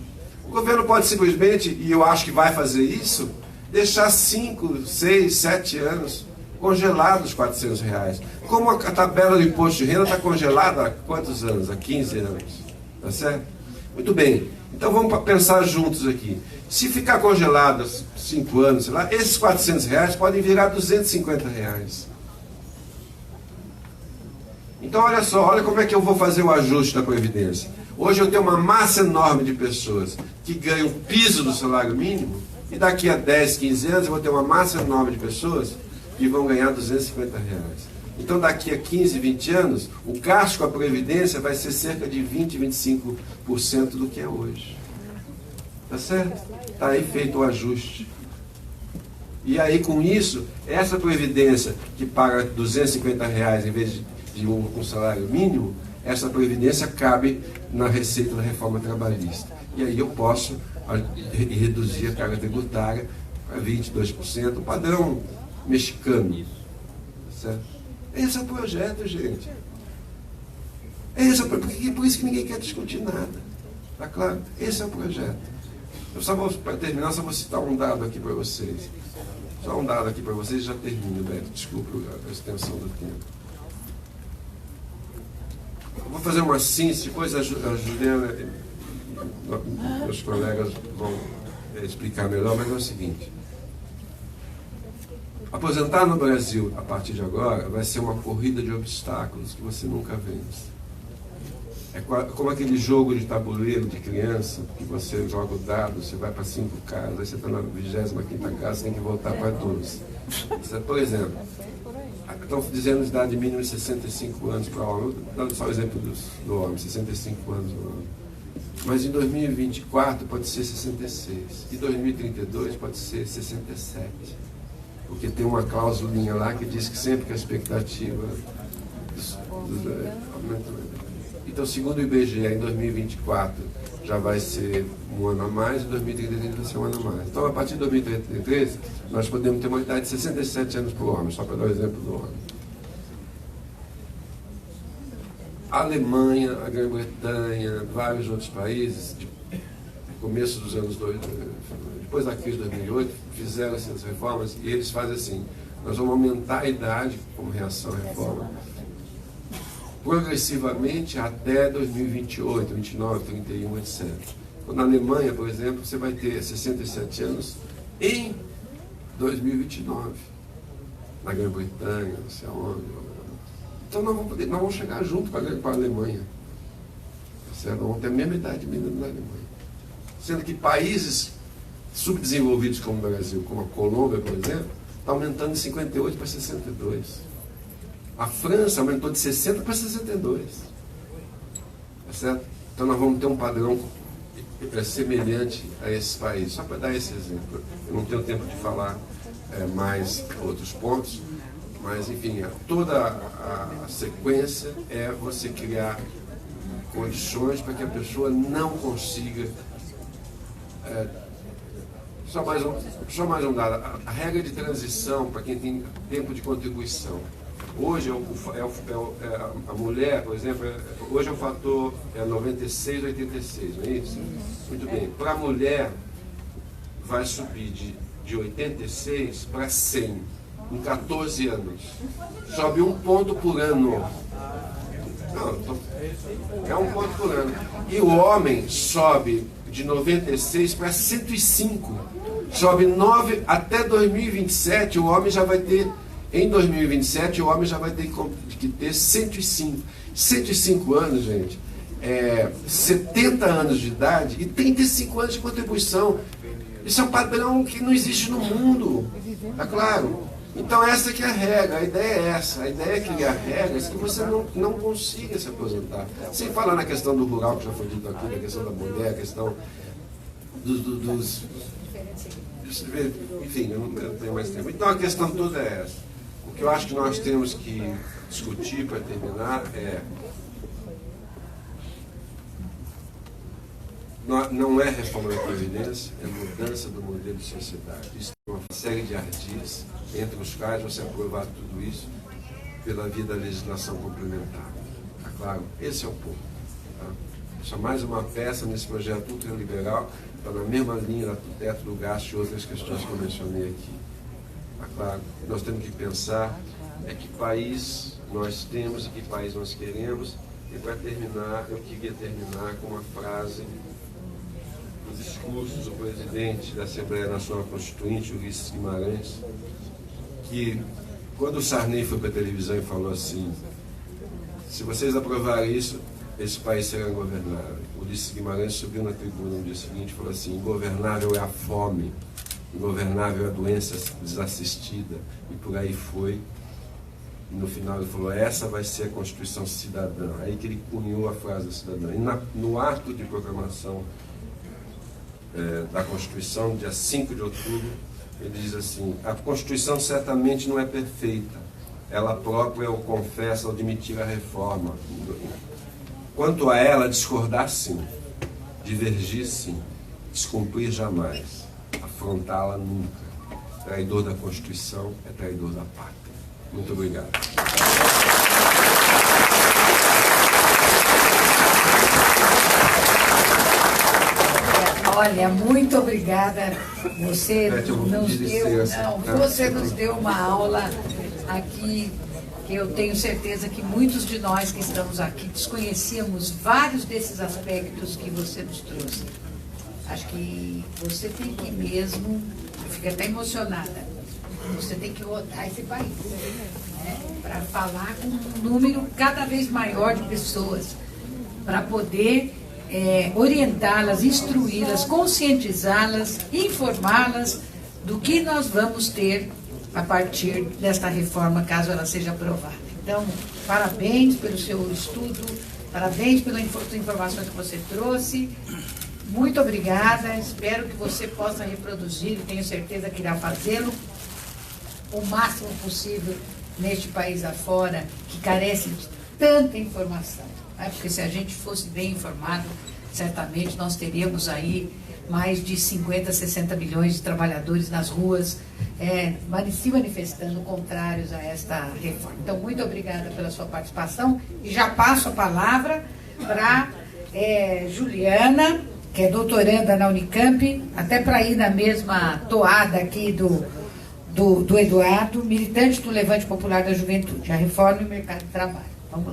O governo pode simplesmente, e eu acho que vai fazer isso, deixar 5, 6, 7 anos. congelado os R$400. Como a tabela do imposto de renda está congelada há quantos anos? Há 15 anos. Tá certo? Muito bem. Então vamos pensar juntos aqui. Se ficar congelado 5 anos, sei lá, esses R$400 podem virar R$250. Então olha só, olha como é que eu vou fazer o ajuste da Previdência. Hoje eu tenho uma massa enorme de pessoas que ganham o piso do salário mínimo, e daqui a 10, 15 anos eu vou ter uma massa enorme de pessoas que vão ganhar R$250. Então daqui a 15, 20 anos, o gasto com a Previdência vai ser cerca de 20, 25% do que é hoje. Tá certo? Está aí feito o ajuste. E aí com isso, essa Previdência que paga R$250 em vez de um salário mínimo, essa Previdência cabe na receita da reforma trabalhista. E aí eu posso reduzir a carga tributária para 22%, o padrão mexicano. Certo? Esse é o projeto, gente. Por isso que ninguém quer discutir nada. Tá claro? Esse é o projeto. Eu só vou, para terminar, só vou citar um dado aqui para vocês. Só um dado aqui para vocês e já termino, Beto. Desculpa a extensão do tempo. Eu vou fazer uma síntese, depois a Juliana, meus colegas vão explicar melhor, mas é o seguinte. Aposentar no Brasil, a partir de agora, vai ser uma corrida de obstáculos que você nunca vence. É como aquele jogo de tabuleiro de criança, que você joga o dado, você vai para 5 casas, aí você está na 25ª casa, você tem que voltar para 12. Por exemplo, estão dizendo idade mínima de 65 anos para o homem, dando só o exemplo do homem, 65 anos do homem. Mas em 2024 pode ser 66, e 2032 pode ser 67. Porque tem uma cláusulinha lá que diz que sempre que a expectativa aumenta. Então, segundo o IBGE, em 2024 já vai ser um ano a mais, e em 2033 vai ser um ano a mais. Então, a partir de 2033, nós podemos ter uma idade de 67 anos para o homem, só para dar o exemplo do homem. A Alemanha, a Grã-Bretanha, vários outros países, no começo dos anos 2000, depois da crise de 2008, fizeram essas reformas e eles fazem assim: nós vamos aumentar a idade, como reação à reforma, progressivamente até 2028, 29, 31, etc. Então, na Alemanha, por exemplo, você vai ter 67 anos em 2029. Na Grã-Bretanha, não sei aonde. Então nós vamos chegar junto com a Alemanha. Certo? Nós vamos ter a mesma idade mínima da Alemanha. Sendo que países subdesenvolvidos como o Brasil, como a Colômbia, por exemplo, está aumentando de 58 para 62. A França aumentou de 60 para 62. Tá certo? Então nós vamos ter um padrão semelhante a esses países. Só para dar esse exemplo. Eu não tenho tempo de falar mais outros pontos, mas enfim, toda a sequência é você criar condições para que a pessoa não consiga... Só mais um dado. A regra de transição para quem tem tempo de contribuição. Hoje a mulher, por exemplo, hoje o fator é 96, 86, não é isso? Muito bem. Para a mulher, vai subir de 86 para 100, em 14 anos. Sobe 1 ponto por ano. Não, é 1 ponto por ano. E o homem sobe de 96 para 105. Sobe 9 até 2027, o homem já vai ter... Em 2027, o homem já vai ter que ter 105. 105 anos, gente, 70 anos de idade e 35 anos de contribuição. Isso é um padrão que não existe no mundo. Tá claro? Então, essa que é a regra. A ideia é essa. A ideia é criar regras que você não consiga se aposentar. Sem falar na questão do rural, que já foi dito aqui, a questão da mulher, a questão dos... Enfim, eu não tenho mais tempo. Então, a questão toda é essa. O que eu acho que nós temos que discutir para terminar não é reforma da Previdência, é mudança do modelo de sociedade. Isso é uma série de ardis, entre os quais você aprovar tudo isso pela via da legislação complementar. Tá claro? Esse é o ponto. Tá? Isso é mais uma peça nesse projeto ultraliberal, está na mesma linha do teto do gasto e outras questões que eu mencionei aqui. claro, nós temos que pensar que país nós temos e que país nós queremos. E para terminar, eu queria terminar com uma frase do discurso do presidente da Assembleia Nacional Constituinte, Ulisses Guimarães, que quando o Sarney foi para a televisão e falou assim: se vocês aprovarem isso, esse país será ingovernável. Ulisses Guimarães subiu na tribuna no dia seguinte e falou assim: ingovernável é a fome, ingovernável é a doença desassistida, e por aí foi. E no final ele falou: essa vai ser a Constituição Cidadã. Aí que ele cunhou a frase cidadã. E no ato de proclamação da Constituição, no dia 5 de outubro, ele diz assim: a Constituição certamente não é perfeita, ela própria o confessa ao admitir a reforma. Quanto a ela, discordar sim, divergir sim, descumprir jamais, afrontá-la nunca. Traidor da Constituição é traidor da pátria. Muito obrigado. Olha, muito obrigada. Você nos deu uma aula aqui que eu tenho certeza que muitos de nós que estamos aqui desconhecíamos vários desses aspectos que você nos trouxe. Acho que você tem que mesmo, eu fico até emocionada, você tem que rodar esse país, né, para falar com um número cada vez maior de pessoas, para poder orientá-las, instruí-las, conscientizá-las, informá-las do que nós vamos ter a partir desta reforma, caso ela seja aprovada. Então, parabéns pelo seu estudo, parabéns pelas informações que você trouxe. Muito obrigada, espero que você possa reproduzir, e tenho certeza que irá fazê-lo o máximo possível neste país afora, que carece de tanta informação. Né? Porque se a gente fosse bem informado, certamente nós teríamos aí mais de 50, 60 milhões de trabalhadores nas ruas, se manifestando contrários a esta reforma. Então, muito obrigada pela sua participação, e já passo a palavra para Juliana, que é doutoranda na Unicamp, até para ir na mesma toada aqui do Eduardo, militante do Levante Popular da Juventude, a reforma e o mercado de trabalho. Vamos lá.